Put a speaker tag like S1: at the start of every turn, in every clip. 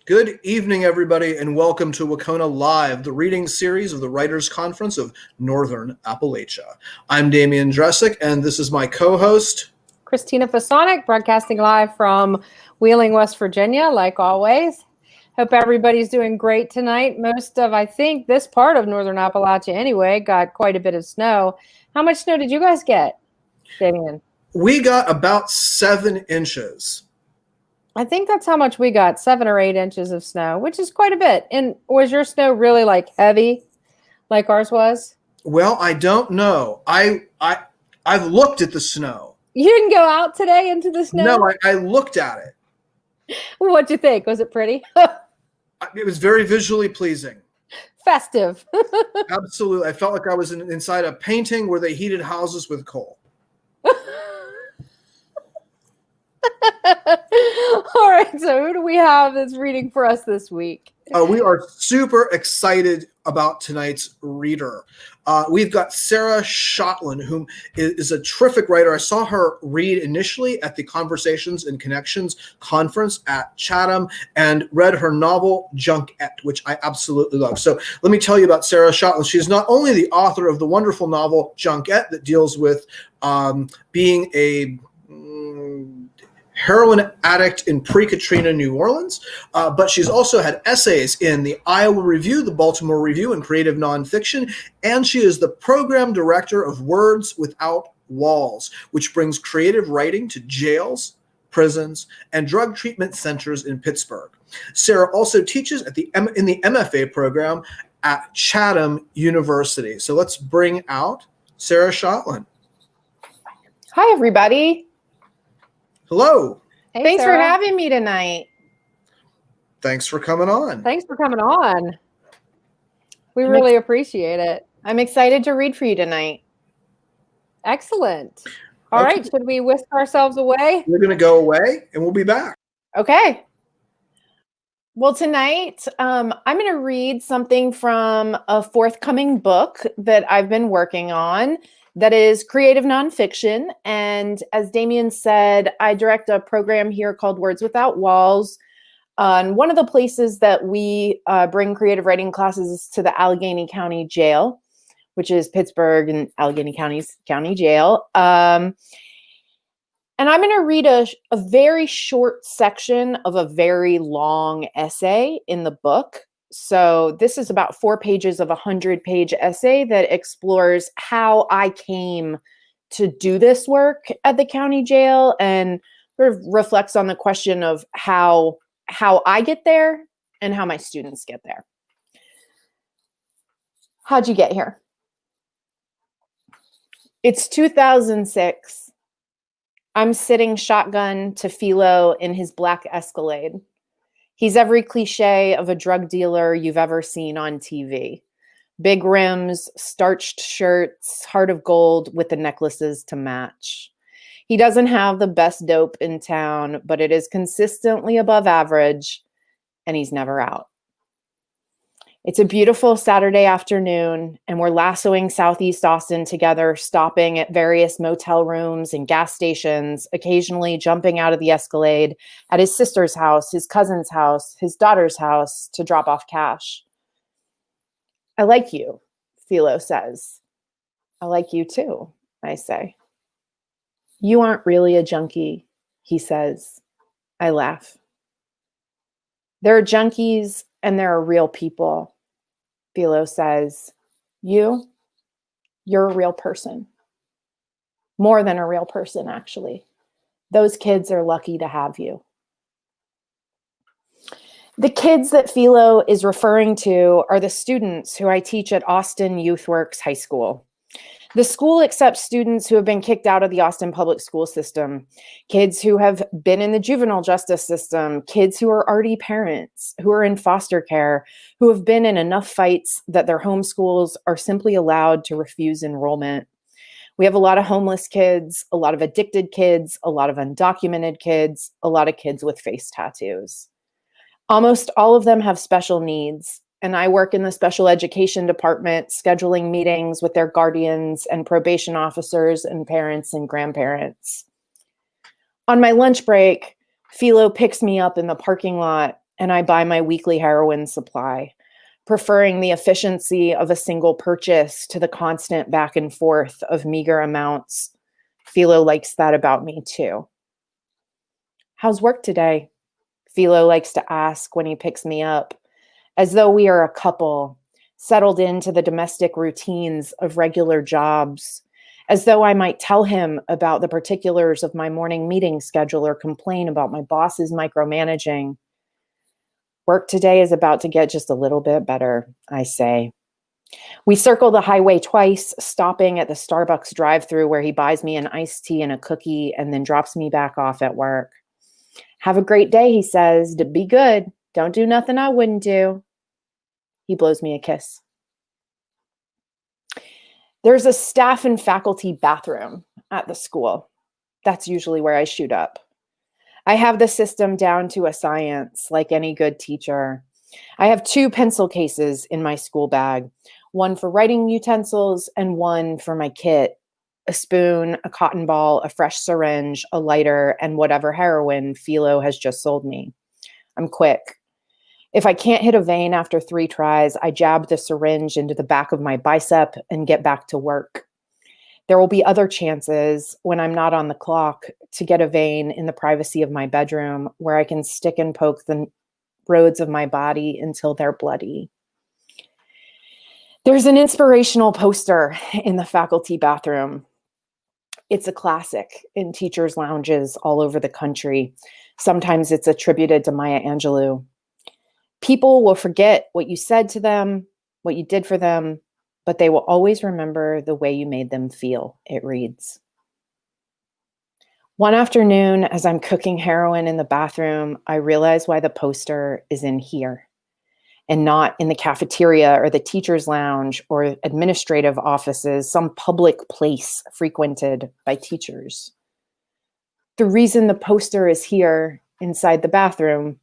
S1: Good evening, everybody, and welcome to WCONA Live, the reading series of the Writers' Conference of Northern Appalachia. I'm Damian Dressick, and this is my co-host,
S2: Christina Fasonic, broadcasting live from Wheeling, West Virginia, like always. Hope everybody's doing great tonight. Most of, I think, this part of Northern Appalachia anyway, got quite a bit of snow. How much snow did you guys get, Damian?
S1: We got about 7 inches.
S2: I think that's how much we got, 7 or 8 inches of snow, which is quite a bit. And was your snow really like heavy, like ours was?
S1: Well, I don't know. I've looked at the snow.
S2: You didn't go out today into the snow?
S1: No, I looked at it.
S2: What'd you think? Was it pretty?
S1: It was very visually pleasing.
S2: Festive.
S1: Absolutely. I felt like I was inside a painting where they heated houses with coal.
S2: All right, so who do we have that's reading for us this week?
S1: We are super excited about tonight's reader. We've got Sarah Schotlin, who is a terrific writer. I saw her read initially at the Conversations and Connections conference at Chatham and read her novel, Junkette, which I absolutely love. So let me tell you about Sarah Schotlin. She's not only the author of the wonderful novel, Junkette, that deals with being a heroin addict in pre-Katrina New Orleans, but she's also had essays in the Iowa Review, the Baltimore Review, and Creative Nonfiction, and she is the program director of Words Without Walls, which brings creative writing to jails, prisons, and drug treatment centers in Pittsburgh. Sarah also teaches in the MFA program at Chatham University. So let's bring out Sarah Schotlin.
S3: Hi, everybody.
S1: Hello.
S2: Hey,
S3: Thanks
S2: Sarah.
S3: for having me tonight.
S1: Thanks for coming on.
S2: Thanks for coming on. We really appreciate it.
S3: I'm excited to read for you tonight.
S2: Excellent. All right, should we whisk ourselves away?
S1: We're going to go away, and we'll be back.
S3: Okay. Well, tonight, I'm going to read something from a forthcoming book that I've been working on that is Creative Nonfiction. And as Damian said, I direct a program here called Words Without Walls. And one of the places that we bring creative writing classes is to the Allegheny County Jail, which is Pittsburgh and Allegheny County Jail. And I'm going to read a very short section of a very long essay in the book. So this is about 4 pages of a 100-page essay that explores how I came to do this work at the county jail and sort of reflects on the question of how I get there and how my students get there. How'd you get here? It's 2006. I'm sitting shotgun to Philo in his black Escalade. He's every cliche of a drug dealer you've ever seen on TV. Big rims, starched shirts, heart of gold with the necklaces to match. He doesn't have the best dope in town, but it is consistently above average, and he's never out. It's a beautiful Saturday afternoon, and we're lassoing Southeast Austin together, stopping at various motel rooms and gas stations, occasionally jumping out of the Escalade at his sister's house, his cousin's house, his daughter's house to drop off cash. I like you, Philo says. I like you too, I say. You aren't really a junkie, he says. I laugh. There are junkies and there are real people, Philo says. You're a real person. More than a real person, actually. Those kids are lucky to have you. The kids that Philo is referring to are the students who I teach at Austin YouthWorks High School. The school accepts students who have been kicked out of the Austin public school system, kids who have been in the juvenile justice system, kids who are already parents, who are in foster care, who have been in enough fights that their home schools are simply allowed to refuse enrollment. We have a lot of homeless kids, a lot of addicted kids, a lot of undocumented kids, a lot of kids with face tattoos. Almost all of them have special needs. And I work in the special education department, scheduling meetings with their guardians and probation officers and parents and grandparents. On my lunch break, Philo picks me up in the parking lot and I buy my weekly heroin supply, preferring the efficiency of a single purchase to the constant back and forth of meager amounts. Philo likes that about me too. How's work today? Philo likes to ask when he picks me up, as though we are a couple, settled into the domestic routines of regular jobs, as though I might tell him about the particulars of my morning meeting schedule or complain about my boss's micromanaging. Work today is about to get just a little bit better, I say. We circle the highway twice, stopping at the Starbucks drive-thru where he buys me an iced tea and a cookie and then drops me back off at work. Have a great day, he says. Be good. Don't do nothing I wouldn't do. He blows me a kiss. There's a staff and faculty bathroom at the school. That's usually where I shoot up. I have the system down to a science, like any good teacher. I have 2 pencil cases in my school bag, one for writing utensils and one for my kit, a spoon, a cotton ball, a fresh syringe, a lighter, and whatever heroin Philo has just sold me. I'm quick. If I can't hit a vein after 3 tries, I jab the syringe into the back of my bicep and get back to work. There will be other chances when I'm not on the clock to get a vein in the privacy of my bedroom where I can stick and poke the roads of my body until they're bloody. There's an inspirational poster in the faculty bathroom. It's a classic in teachers' lounges all over the country. Sometimes it's attributed to Maya Angelou. People will forget what you said to them, what you did for them, but they will always remember the way you made them feel, it reads. One afternoon, as I'm cooking heroin in the bathroom, I realize why the poster is in here and not in the cafeteria or the teacher's lounge or administrative offices, some public place frequented by teachers. The reason the poster is here inside the bathroom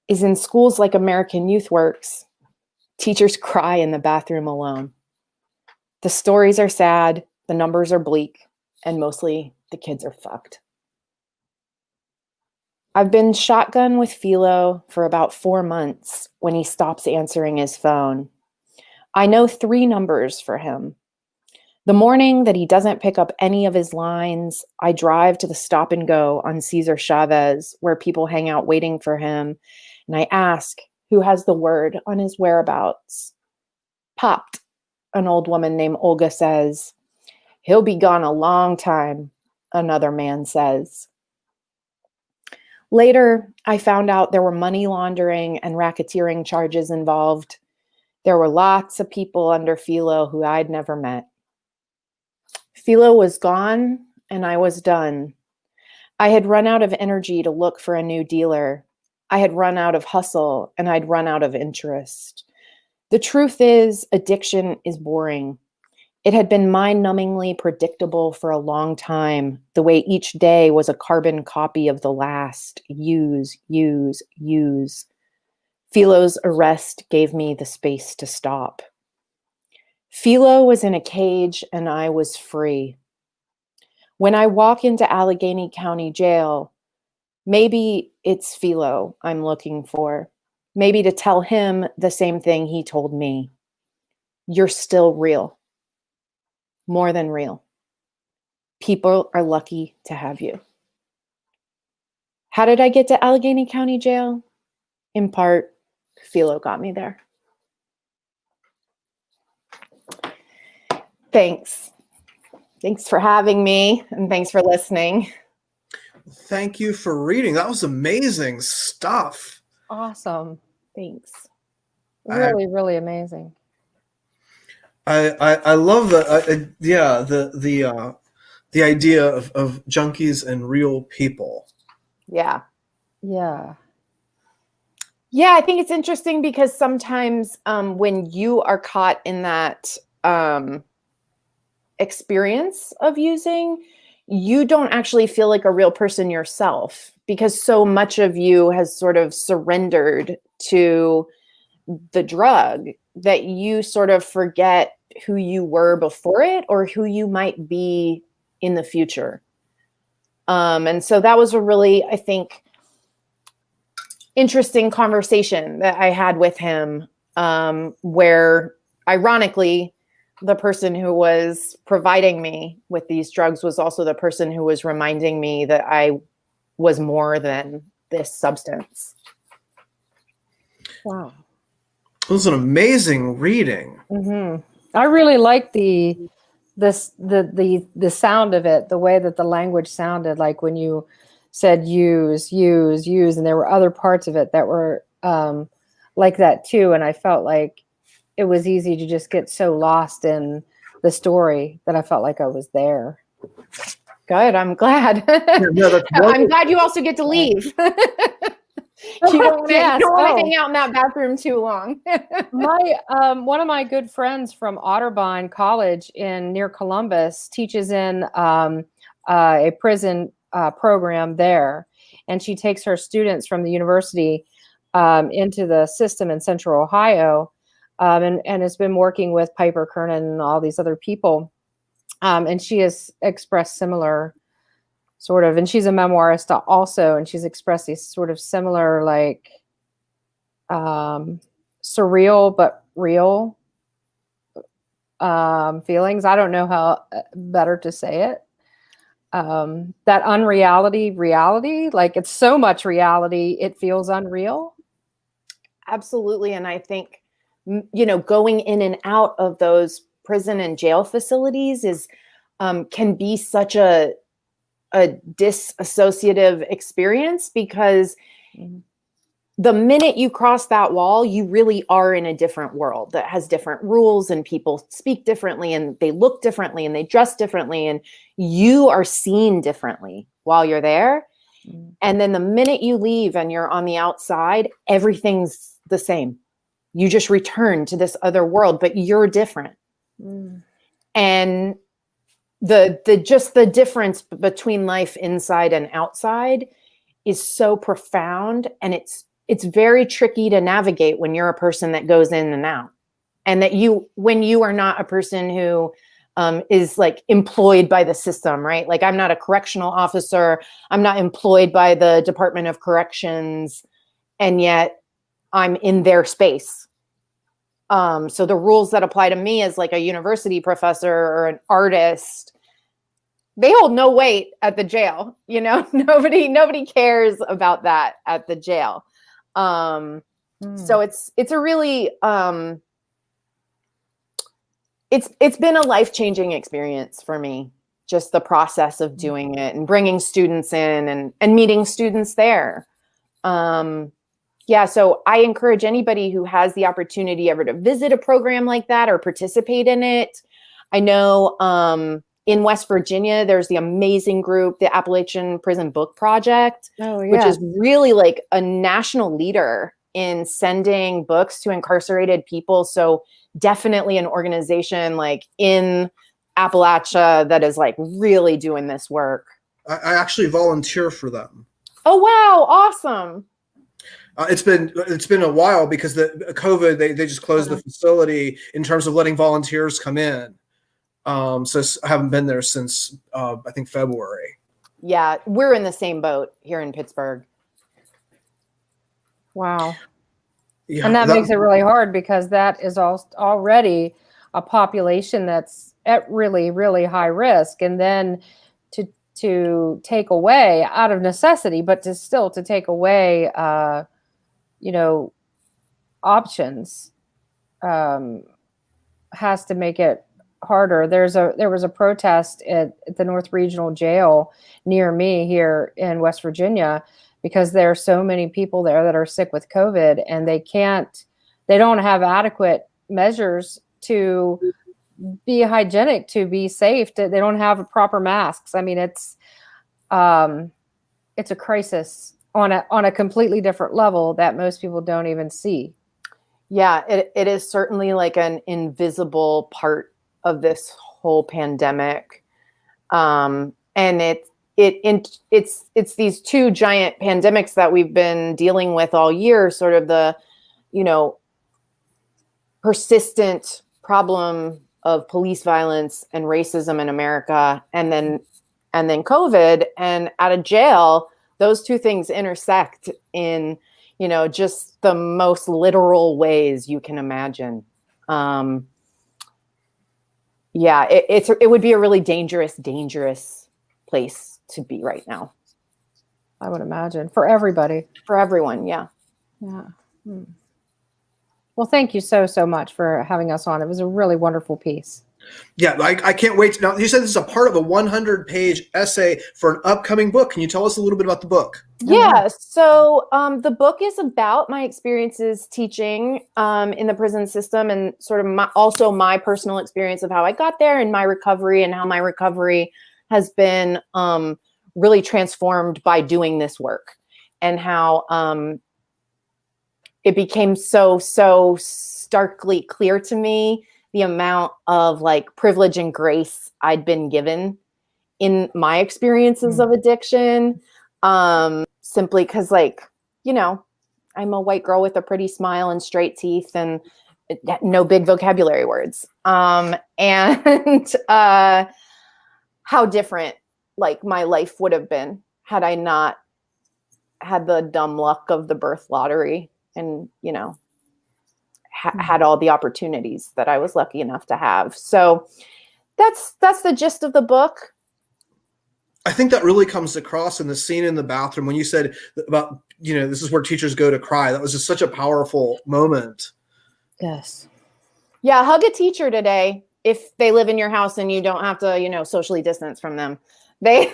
S3: is in schools like American Youth Works, teachers cry in the bathroom alone. The stories are sad, the numbers are bleak, and mostly the kids are fucked. I've been shotgun with Philo for about 4 months when he stops answering his phone. I know 3 numbers for him. The morning that he doesn't pick up any of his lines, I drive to the stop and go on Cesar Chavez where people hang out waiting for him, and I ask who has the word on his whereabouts. Popped, an old woman named Olga says. He'll be gone a long time, another man says. Later, I found out there were money laundering and racketeering charges involved. There were lots of people under Philo who I'd never met. Philo was gone, and I was done. I had run out of energy to look for a new dealer. I had run out of hustle, and I'd run out of interest. The truth is, addiction is boring. It had been mind-numbingly predictable for a long time, the way each day was a carbon copy of the last. Use, use, use. Philo's arrest gave me the space to stop. Philo was in a cage, and I was free. When I walk into Allegheny County Jail, maybe it's Philo I'm looking for. Maybe to tell him the same thing he told me. You're still real. More than real. People are lucky to have you. How did I get to Allegheny County Jail? In part, Philo got me there. Thanks. Thanks for having me, and thanks for listening.
S1: Thank you for reading. That was amazing stuff.
S2: Awesome.
S3: Thanks.
S2: Really, really amazing.
S1: I love that. Yeah, the idea of junkies and real people.
S3: Yeah.
S2: Yeah.
S3: Yeah, I think it's interesting because sometimes when you are caught in that experience of using, you don't actually feel like a real person yourself because so much of you has sort of surrendered to the drug that you sort of forget who you were before it or who you might be in the future. And so that was a really, I think, interesting conversation that I had with him, where ironically, the person who was providing me with these drugs was also the person who was reminding me that I was more than this substance.
S2: Wow.
S1: It was an amazing reading.
S2: Mm-hmm. I really like the sound of it, the way that the language sounded, like when you said use, and there were other parts of it that were like that too. And I felt like it was easy to just get so lost in the story that I felt like I was there.
S3: Good. I'm glad.
S1: No,
S3: I'm glad you also get to leave. You don't want to hang out in that bathroom too long.
S2: My one of my good friends from Otterbein College near Columbus teaches in a prison program there, and she takes her students from the university into the system in Central Ohio, and has been working with Piper Kernan and all these other people, and she has expressed similar sort of, and she's a memoirist also, and she's expressed these sort of similar, like, surreal but real feelings. I don't know how better to say it. That reality, like it's so much reality, it feels unreal.
S3: Absolutely. And I think, going in and out of those prison and jail facilities can be such a disassociative experience, because the minute you cross that wall, you really are in a different world that has different rules, and people speak differently, and they look differently, and they dress differently, and you are seen differently while you're there. And then the minute you leave and you're on the outside, everything's the same. You just return to this other world, but you're different. And the difference between life inside and outside is so profound, and it's very tricky to navigate when you're a person that goes in and out, and that when you are not a person who is like employed by the system, right? Like, I'm not a correctional officer, I'm not employed by the Department of Corrections, and yet I'm in their space. So the rules that apply to me as like a university professor or an artist, they hold no weight at the jail. Nobody cares about that at the jail. So it's a really, it's been a life-changing experience for me, just the process of doing it and bringing students in and meeting students there. So I encourage anybody who has the opportunity ever to visit a program like that or participate in it. I know, in West Virginia, there's the amazing group, the Appalachian Prison Book Project, which is really like a national leader in sending books to incarcerated people. So definitely an organization like in Appalachia that is like really doing this work.
S1: I actually volunteer for them.
S3: Oh, wow. Awesome.
S1: It's been a while because the COVID, they just closed the facility in terms of letting volunteers come in. So I haven't been there since, I think, February.
S3: Yeah, we're in the same boat here in Pittsburgh.
S2: Wow. Yeah, and that makes it really hard, because that is already a population that's at really, really high risk. And then to take away out of necessity, but to take away, options has to make it harder. There was a protest at the North Regional Jail near me here in West Virginia, because there are so many people there that are sick with COVID, and they don't have adequate measures to be hygienic, to be safe. They don't have proper masks. I mean, it's a crisis on a completely different level that most people don't even see.
S3: Yeah, it is certainly like an invisible part of this whole pandemic. And it's these two giant pandemics that we've been dealing with all year, sort of the, persistent problem of police violence and racism in America, and then COVID. And out of jail, those two things intersect in, just the most literal ways you can imagine. Yeah, it would be a really dangerous place to be right now.
S2: I would imagine for everybody.
S3: For everyone, yeah.
S2: Yeah. Well, thank you so much for having us on. It was a really wonderful piece.
S1: Yeah, I can't wait. Now, you said this is a part of a 100-page essay for an upcoming book. Can you tell us a little bit about the book?
S3: Yeah, so the book is about my experiences teaching in the prison system, and sort of also my personal experience of how I got there and my recovery, and how my recovery has been really transformed by doing this work, and how it became so starkly clear to me the amount of like privilege and grace I'd been given in my experiences of addiction. Simply because, like, I'm a white girl with a pretty smile and straight teeth and no big vocabulary words. And how different like my life would have been had I not had the dumb luck of the birth lottery and, had all the opportunities that I was lucky enough to have. So that's the gist of the book.
S1: I think that really comes across in the scene in the bathroom when you said about, this is where teachers go to cry. That was just such a powerful moment.
S2: Yes.
S3: Yeah. Hug a teacher today if they live in your house and you don't have to, socially distance from them. They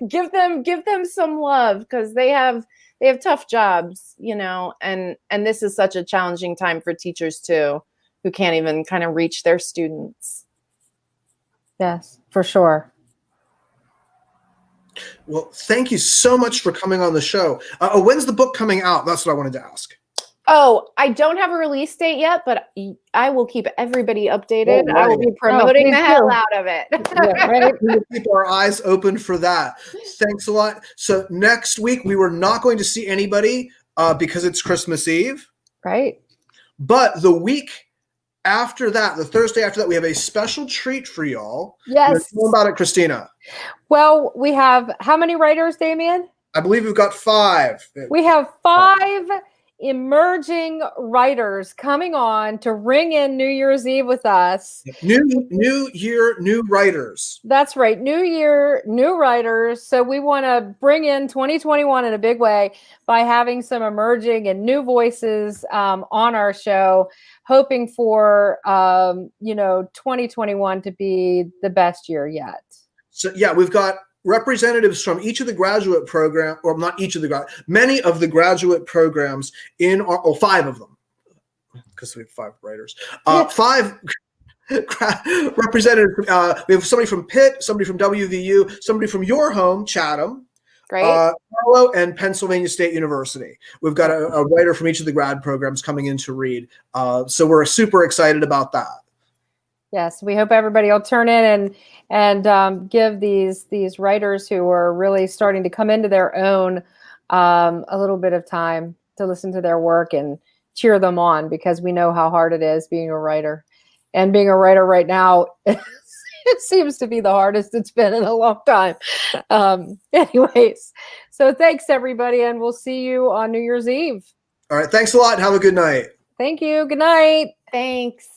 S3: give them some love, because they have tough jobs, and this is such a challenging time for teachers too, who can't even kind of reach their students.
S2: Yes, for sure.
S1: Well, thank you so much for coming on the show. When's the book coming out? That's what I wanted to ask.
S3: Oh, I don't have a release date yet, but I will keep everybody updated.
S1: Oh, right.
S3: I will be promoting the hell out of it.
S2: Yeah, right?
S1: We'll keep our eyes open for that. Thanks a lot. So next week, we were not going to see anybody because it's Christmas Eve.
S2: Right.
S1: But the week after that, the Thursday after that, we have a special treat for y'all.
S2: Yes.
S1: Tell about it, Christina.
S2: Well, we have how many writers, Damien?
S1: I believe we've got 5.
S2: We have 5 emerging writers coming on to ring in New Year's Eve with us.
S1: New year, new writers.
S2: That's right. New year, new writers. So we want to bring in 2021 in a big way by having some emerging and new voices on our show, hoping for 2021 to be the best year yet.
S1: So yeah, we've got representatives from each of the graduate program, or not each of the many of the graduate programs in our, 5 of them, because we have 5 writers, 5 representatives. We have somebody from Pitt, somebody from WVU, somebody from your home, Chatham, Carlo, and Pennsylvania State University. We've got a writer from each of the grad programs coming in to read. So we're super excited about that.
S2: Yes, we hope everybody will turn in and give these writers who are really starting to come into their own a little bit of time to listen to their work and cheer them on, because we know how hard it is being a writer. And being a writer right now, it seems to be the hardest it's been in a long time. Anyways, so thanks everybody, and we'll see you on New Year's Eve.
S1: All right, thanks a lot and have a good night.
S2: Thank you. Good night.
S3: Thanks.